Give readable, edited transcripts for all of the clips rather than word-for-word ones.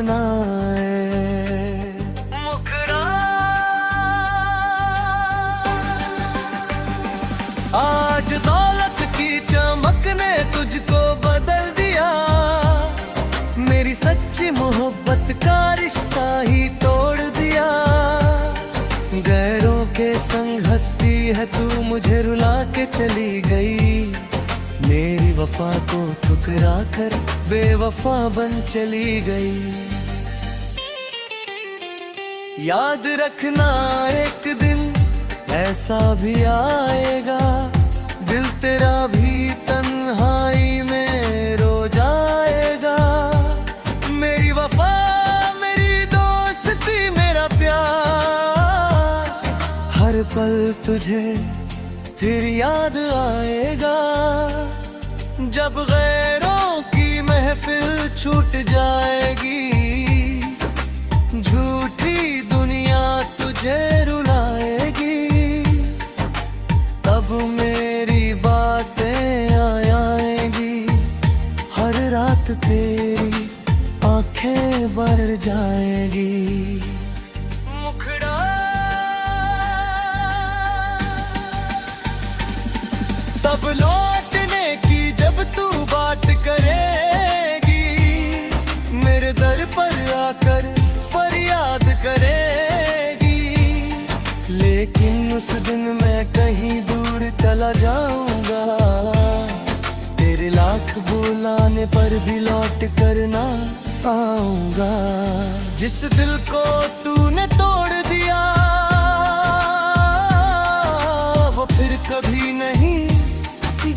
अपनाए। आज दौलत की चमक ने तुझको बदल दिया, मेरी सच्ची मोहब्बत का रिश्ता ही तोड़ दिया। गैरों के संग हंसती है तू, मुझे रुला के चली गई। मेरी वफा को ठुकरा कर बेवफा बन चली गई। याद रखना एक दिन ऐसा भी आएगा, दिल तेरा भी तन्हाई में रो जाएगा। मेरी वफा, मेरी दोस्ती, मेरा प्यार, हर पल तुझे फिर याद आएगा। जब गैरों की महफिल छूट जाएगी, झूठी दुनिया तुझे रुलाएगी, तब मेरी बातें आएंगी। हर रात तेरी आंखें भर जाएंगी। तब लौटने की जब तू बात करेगी, मेरे दर पर आकर फरियाद करेगी। लेकिन उस दिन मैं कहीं दूर चला जाऊंगा, तेरे लाख बुलाने पर भी लौट कर ना आऊंगा। जिस दिल को तूने तोड़ दिया, वो फिर कभी नहीं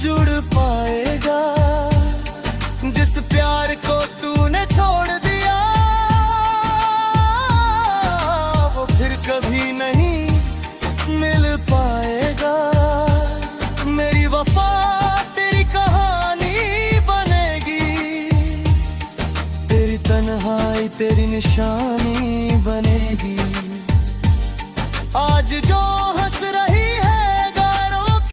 जुड़ पाएगा। जिस प्यार को तूने छोड़ दिया, वो फिर कभी नहीं मिल पाएगा। मेरी वफा तेरी कहानी बनेगी, तेरी तन्हाई तेरी निशानी बनेगी। आज जो